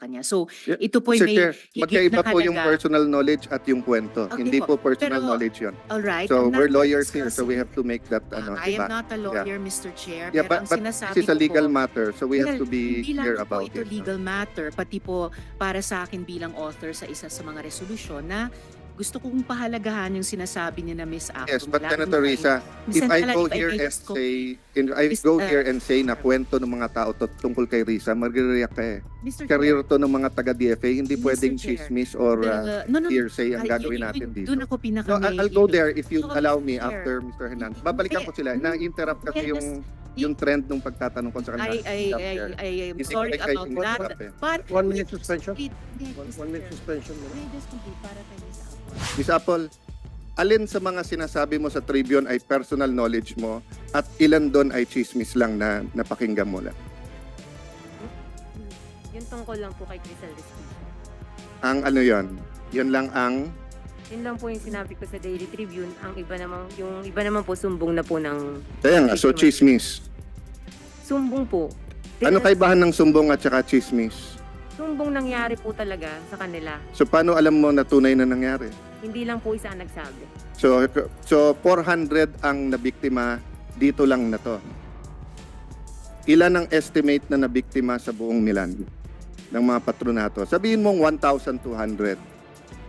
kanya. So, Yeah, ito po Mr. may Chair, higit magkaiba na po yung halaga. personal knowledge at yung kwento. Okay Hindi po, po personal pero- knowledge yun. Alright, So, I'm we're not lawyers here, so we discussing- have to make that, I diba? am not a lawyer, Mr. Chair, Yeah, pero ang but sinasabi this is a ko legal po, matter, so we have to be hindi clear lang po about ito it. legal matter, pati po para sa akin bilang author sa isa sa mga resolusyon na gusto kong pahalagahan yung sinasabi niya na Ms. Apple. Yes, but Lalo Senator na kay- Risa, Ms. if I Santala, go if I here may and just go- say, here and say na kwento ng mga tao tungkol kay Risa, magre-react ka eh. Mr. Career to ng mga taga-DFA, hindi Mr. pwedeng Chair, chismis or no, hearsay ang gagawin natin dito. Doon ako pinaka No, I'll go there if you So, allow me Chair, after Mr. Hernandez. Babalikan ko sila. Na-interrupt kasi Yes, yung trend ng pagtatanong ko sa kanila. I am Hindi sorry ko kayo about interrupt that. eh. But 1 minute suspension? Mr. 1 minute Chair, suspension. may I just complete para kay Ms. Apple? Miss Apple, alin sa mga sinasabi mo sa Tribune ay personal knowledge mo at ilan doon ay chismis lang na napakinggan mo lang? Yung tungkol lang po kay Crisel Respicio. Ang ano yon? Yun lang ang... Yun lang po yung sinabi ko sa Daily Tribune. Yung iba naman po sumbong na po ng Kaya nga, so chismis. sumbong po. Ano kaibahan ng sumbong at saka chismis? Sumbong nangyari po talaga sa kanila. So paano alam mo na tunay na nangyari? Hindi lang po isa ang nagsabi. So 400 ang nabiktima dito lang na to. Ilan ang estimate na nabiktima sa buong Milan ng mga patronato? Sabihin mong 1,200.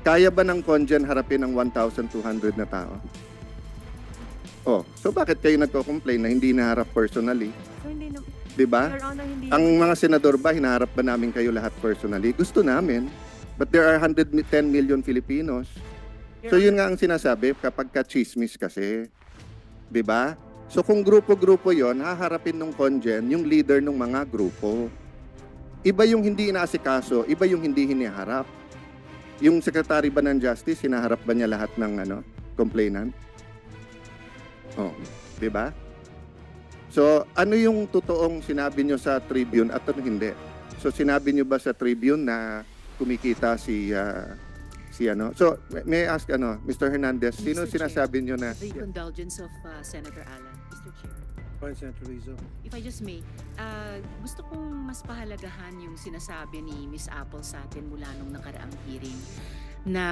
Kaya ba ng Congen harapin ang 1,200 na tao? Oh, so bakit kayo nagko-complain na hindi naharap personally? So hindi na, 'Di ba? Your Honor, hindi. Ang mga senador ba hinaharap ba namin kayo lahat personally? Gusto namin. But there are 110 million Filipinos. So yun nga ang sinasabi kapag ka-chismis kasi. 'Di ba? So kung grupo-grupo 'yon, haharapin ng Congen yung leader ng mga grupo. Iba yung hindi inaasikaso, iba yung hindi hiniharap. Yung secretary ba ng Justice, hinaharap ba niya lahat ng complainant? Oh, 'di ba? So, ano yung totoong sinabi nyo sa Tribune at ano hindi? So, sinabi nyo ba sa Tribune na kumikita si ano? So, may I ask Mr. Hernandez, sino Mr. Chair, sinasabi nyo na The indulgence of Senator Alan. Mr. Chair, Fine, Senator Rizzo. if I just may, gusto kong mas pahalagahan yung sinasabi ni Ms. Apple sa atin mula nung nakaraang hearing na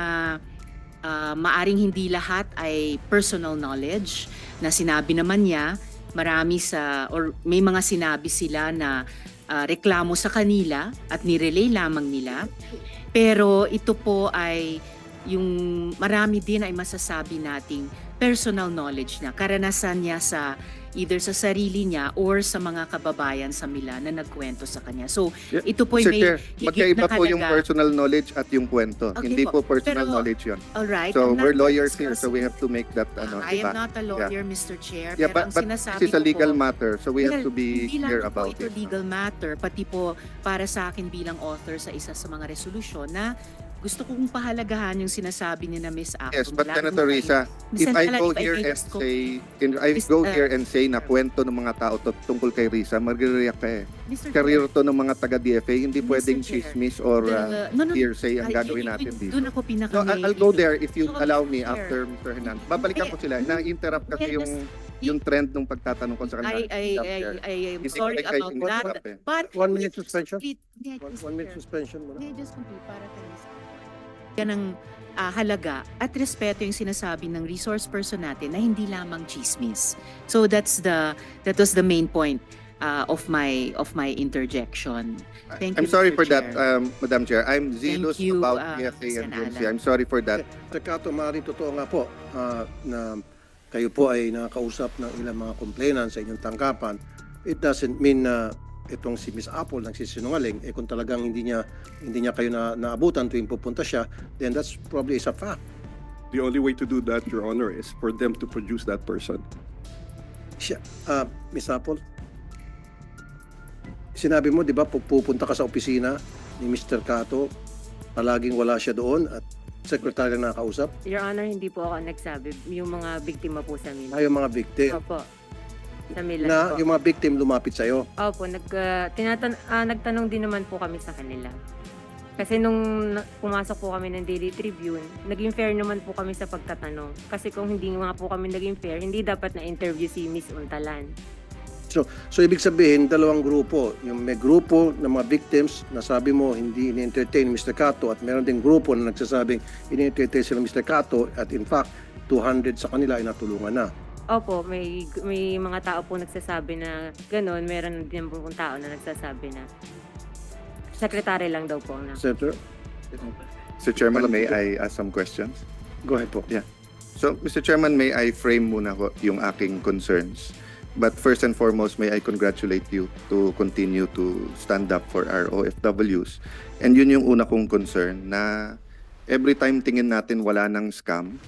maaring hindi lahat ay personal knowledge na sinabi naman niya. Marami or may mga sinabi sila na reklamo sa kanila at nirelay lamang nila. Pero ito po ay yung marami din ay masasabi nating personal knowledge na karanasan niya sa either sa sarili niya or sa mga kababayan sa Milan na nagkwento sa kanya. So, Yeah, ito po ay Mr. may Chair, higit magkaiba na po yung halaga. personal knowledge at yung kwento. Okay Hindi po. po personal Pero- knowledge yun. Alright, So, I'm we're not lawyers here, so discussing- we have to make that I diba? am not a lawyer, Mr. Chair, Yeah, pero ang but sinasabi this is a ko legal po, matter, so we have well, to be hindi clear lang about po ito it. legal matter, pati po para sa akin bilang author sa isa sa mga resolusyon na gusto kong pahalagahan yung sinasabi ni na Ms. Apple. Yes, but lalo Senator na kay- Risa, Ms. if I Santala, go if I here may and just go- say, na kwento ng mga tao tungkol kay Risa, magre-react ka eh. Mr. Career to ng mga taga-DFA, hindi Mr. pwedeng Chair, chismis or no, hearsay ang gagawin natin dito. Doon ako pinaka No, I'll go there if you So, allow me Chair. after Mr. Hernandez. Babalikan ko sila. Na-interrupt kasi yung trend ng pagtatanong ko sa kanila. I am Hindi ko sorry kayo about interrupt that. eh. But 1 minute suspension? May I just 1 minute Chair, suspension muna. may I just complete para kay Ms. Apple? Yan ang halaga at respeto yung sinasabi ng resource person natin na hindi lamang chismis. So that was the main point of my interjection. Thank I'm you, sorry Mr. for that, Chair. Madam Chair. I'm zealous you, about Sen. DFA and GMC. Alan. I'm sorry for that. Sir Cato, maaaring totoo nga po na kayo po ay nakakausap ng ilang mga complainants sa inyong tanggapan. It doesn't mean na itong si Miss Apple nagsisinungaling. Kung talagang hindi niya kayo naabutan tuwing pupunta siya, then that's probably is a fact. The only way to do that, Your Honor, is for them to produce that person. Siya, Miss Apple, sinabi mo, di ba, pupunta ka sa opisina ni Mr. Cato, palaging wala siya doon at secretary na nakausap, Your Honor, hindi po ako nagsabi. Yung mga biktima po sa Milan. tayo mga victim. Opo. Sa Milan Na po. yung mga victim lumapit sa'yo. Opo, nagtanong din naman po kami sa kanila. Kasi nung pumasok po kami ng Daily Tribune, naging fair naman po kami sa pagtatanong. Kasi kung hindi nga po kami naging fair, hindi dapat na-interview si Miss Untalan. So ibig sabihin, dalawang grupo. Yung may grupo ng mga victims na sabi mo hindi ini-entertain ni Mr. Cato at meron ding grupo na nagsasabing ini-entertain sila Mr. Cato at in fact, 200 sa kanila ay natulungan na. Opo, may mga tao po nagsasabi na gano'n. Meron din po tao na nagsasabi na sekretary lang daw po na. Senator, Mr. Chairman, may I ask some questions? go ahead po. So, Mr. Chairman, may I frame muna ho yung aking concerns. But first and foremost, may I congratulate you to continue to stand up for our OFWs. And yun yung una kong concern na every time tingin natin wala nang scam,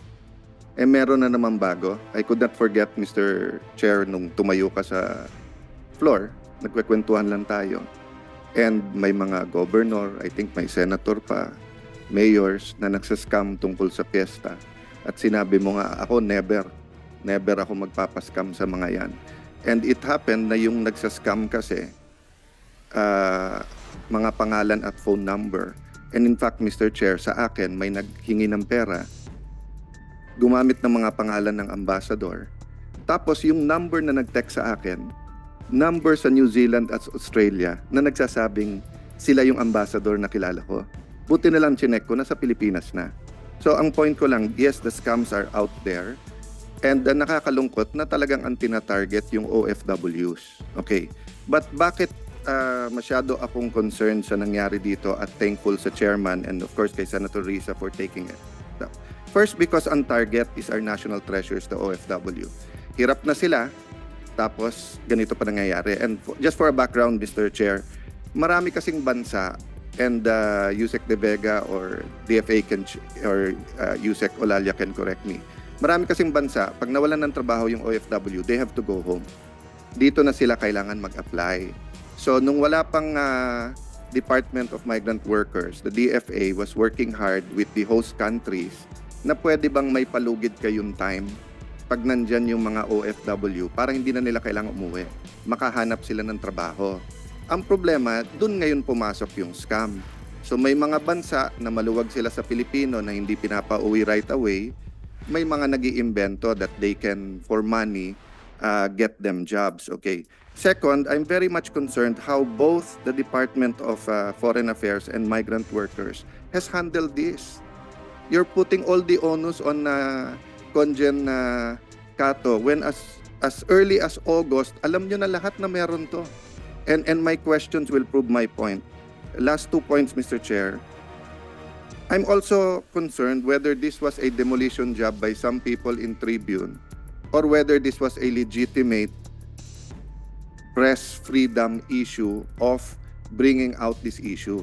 meron na naman bago. I could not forget, Mr. Chair, nung tumayo ka sa floor, nagkwekwentuhan lang tayo. And may mga governor, I think may senator pa, mayors na nagsascam tungkol sa fiesta. At sinabi mo nga, ako never ako magpapascam sa mga yan. And it happened na yung nagsascam kasi, mga pangalan at phone number. And in fact, Mr. Chair, sa akin, may naghingi ng pera, gumamit ng mga pangalan ng ambassador. Tapos yung number na nag-text sa akin, number sa New Zealand at Australia na nagsasabing sila yung ambassador na kilala ko. Buti na lang chinek ko, nasa Pilipinas na. So ang point ko lang, yes, the scams are out there. And nakakalungkot na talagang ang tina-target yung OFWs. Okay. But bakit masyado akong concerned sa nangyari dito at thankful sa chairman and of course kay Senator Risa for taking it. First, because ang target is our national treasures, the OFW. Hirap na sila, tapos ganito pa nangyayari. And just for a background, Mr. Chair, marami kasing bansa and Yusek De Vega or DFA or Yusek Olalia can correct me. Marami kasing bansa, pag nawalan ng trabaho yung OFW, they have to go home. Dito na sila kailangan mag-apply. So, nung wala pang Department of Migrant Workers, the DFA was working hard with the host countries na pwede bang may palugid kayong time pag nandyan yung mga OFW para hindi na nila kailangan umuwi. Makahanap sila ng trabaho. Ang problema, dun ngayon pumasok yung scam. So, may mga bansa na maluwag sila sa Pilipino na hindi pinapauwi right away, may mga nag-iimbento that they can, for money, get them jobs. Okay. Second, I'm very much concerned how both the Department of Foreign Affairs and Migrant Workers has handled this. You're putting all the onus on Conjen Cato when as early as August, alam nyo na lahat na meron to. And my questions will prove my point. Last 2 points, Mr. Chair. I'm also concerned whether this was a demolition job by some people in Tribune or whether this was a legitimate press freedom issue of bringing out this issue.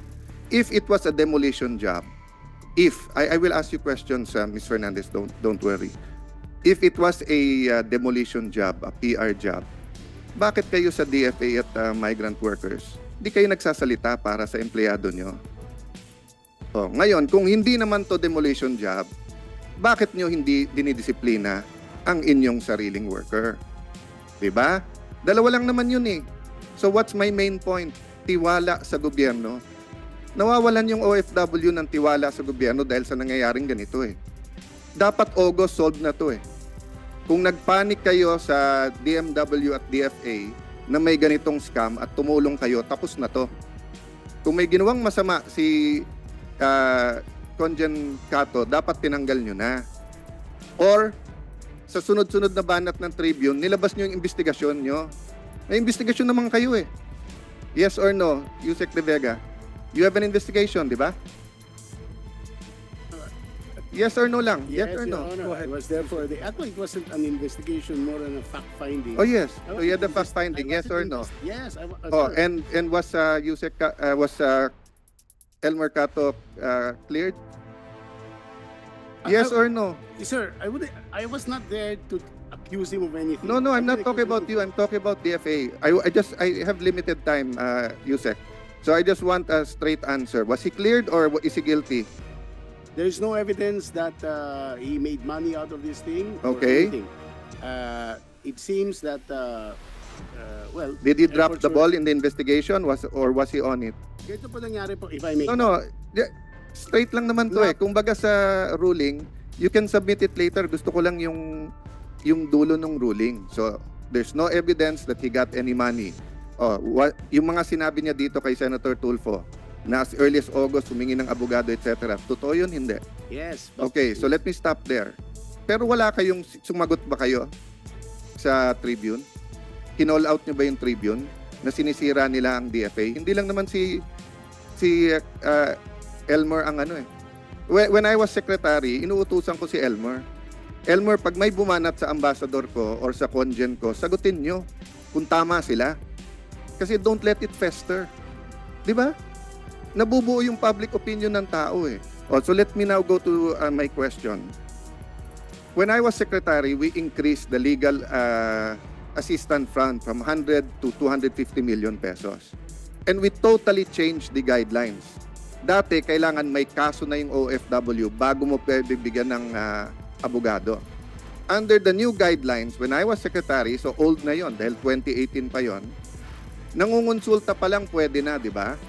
If it was a demolition job, I will ask you questions, Ms. Fernandez, don't worry. If it was a demolition job, a PR job, bakit kayo sa DFA at migrant workers, di kayo nagsasalita para sa empleyado nyo? Oh, ngayon, kung hindi naman to demolition job, bakit nyo hindi dinidisiplina ang inyong sariling worker? Diba? Dalawa lang naman yun eh. So what's my main point? Tiwala sa gobyerno. Nawawalan yung OFW ng tiwala sa gobyerno dahil sa nangyayaring ganito eh. Dapat August solved na to eh. Kung nagpanik kayo sa DMW at DFA na may ganitong scam at tumulong kayo, tapos na to. Kung may ginawang masama si Conjen Cato, dapat tinanggal nyo na. Or, sa sunod-sunod na banat ng Tribune, nilabas nyo yung investigasyon nyo. May investigasyon naman kayo eh. Yes or no, Yusek De Vega? You have an investigation, di ba? Yes or no lang? Yes or Your no? Honor, I was there for actually it wasn't an investigation, more than a fact-finding. Oh yes. I So you had the wasn't fact finding, I yes or wasn't no? Yes. Oh, sir. and was Yusek was Elmer Cato cleared? Yes or no? Sir, I was not there to accuse him of anything. No, I'm not didn't talking accuse about him. you. I'm talking about DFA. I have limited time, Yusek. So I just want a straight answer. Was he cleared or is he guilty? There is no evidence that he made money out of this thing. Okay. Or anything. It seems that well. Did he drop efforts the were- ball in the investigation? Was he on it? Ganito po nangyari po, if I may. No. Straight lang naman to No. eh. Kung baga sa ruling, you can submit it later. Gusto ko lang yung dulo ng ruling. So, There's no evidence that he got any money. Yung mga sinabi niya dito kay Senator Tulfo, na as early as August, humingi ng abogado, etc. Totoo yun? Hindi. Yes. but- Okay, so let me stop there. Pero wala kayong, sumagot ba kayo sa Tribune? Kinall out niyo ba yung Tribune na sinisira nila ang DFA? Hindi lang naman si Elmer ang ano eh. When I was secretary, inuutusan ko si Elmer. Elmer, pag may bumanat sa ambassador ko or sa congen ko, sagutin nyo kung tama sila. Kasi don't let it fester. Di ba? Nabubuo yung public opinion ng tao eh. So let me now go to my question. When I was secretary, we increased the legal assistance fund from 100 to 250 million pesos. And we totally changed the guidelines. Dati, kailangan may kaso na yung OFW bago mo pwede bigyan ng abogado. Under the new guidelines, when I was secretary, so old na yon dahil 2018 pa yon, nangungonsulta pa lang pwede na, di ba?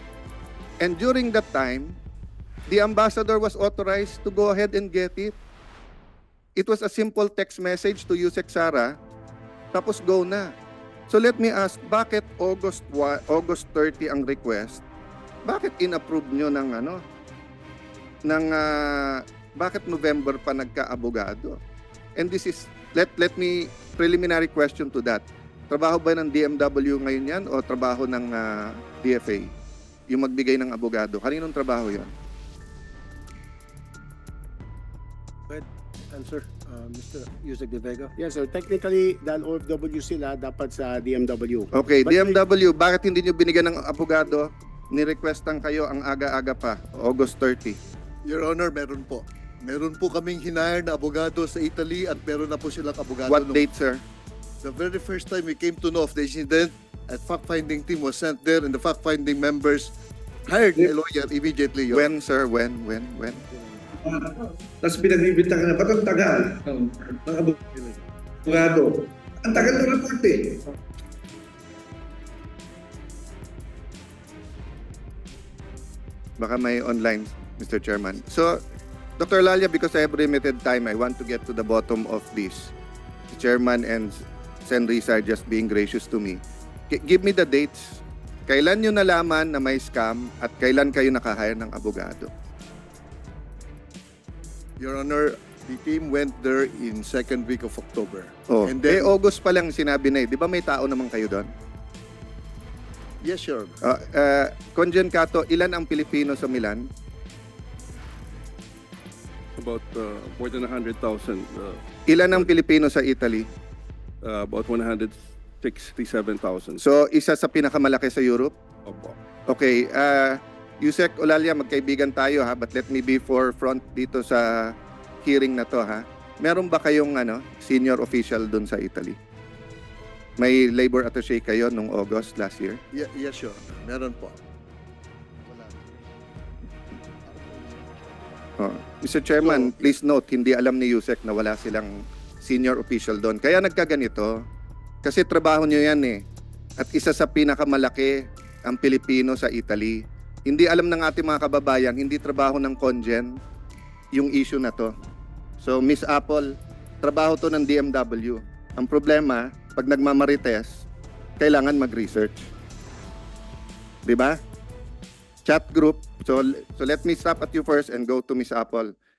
And during that time, the ambassador was authorized to go ahead and get it. It was a simple text message to Yusek Sara, tapos go na. So let me ask, bakit August 30 ang request? Bakit in-approve nyo ng bakit November pa nagka-abogado? And this is, let me, preliminary question to that. Trabaho ba ng DMW ngayon yan o trabaho ng DFA? Yung magbigay ng abogado. Kaninong trabaho yon? Answer, Mr. Yusek De Vega. Yes, sir. Technically, dahil OFW sila, dapat sa DMW. Okay, But DMW, bakit hindi nyo binigyan ng abogado? Ni-requestan kayo ang aga-aga pa, August 30. Your Honor, meron po. Meron po kaming hinire na abogado sa Italy at meron na po silang abogado. What date, sir? The very first time we came to know of the incident, a fact-finding team was sent there and the fact-finding members hired a lawyer immediately. Your When, sir? When? Tapos pinagbibintang na, ba't ang tagal ng abogado? Ang tagal ng report eh. Baka may online, Mr. Chairman. So, Dr. Lalia, because I have limited time, I want to get to the bottom of this. The Chairman and Sen. Risa are just being gracious to me. Give me the dates. Kailan nyo nalaman na may scam at kailan kayo nakahire ng abogado? Your Honor, the team went there in second week of October. Oh, And then- August pa lang sinabi na eh. Di ba may tao naman kayo doon? Yes, Your Honor. Conjen Cato, ilan ang Pilipino sa Milan? About more than 100,000, Ilan ang Pilipino sa Italy? about 167,000. So, isa sa pinakamalaki sa Europe? Opo. Okay, Yusek Olalia, magkaibigan tayo ha, but let me be forefront dito sa hearing na to ha. Meron ba kayong senior official doon sa Italy? May labor attaché kayo nung August last year? Yes, Your Honor. Meron po. Mr. Chairman, please note, hindi alam ni Yusek na wala silang senior official doon. Kaya nagkaganito, kasi trabaho nyo yan eh. At isa sa pinakamalaki ang Pilipino sa Italy. Hindi alam ng ating mga kababayan, hindi trabaho ng congen yung issue na to. So, Miss Apple, trabaho to ng DMW. Ang problema, pag nagmamarites, kailangan mag-research. Di ba? Chat group. So let me stop at you first and go to Miss Apple.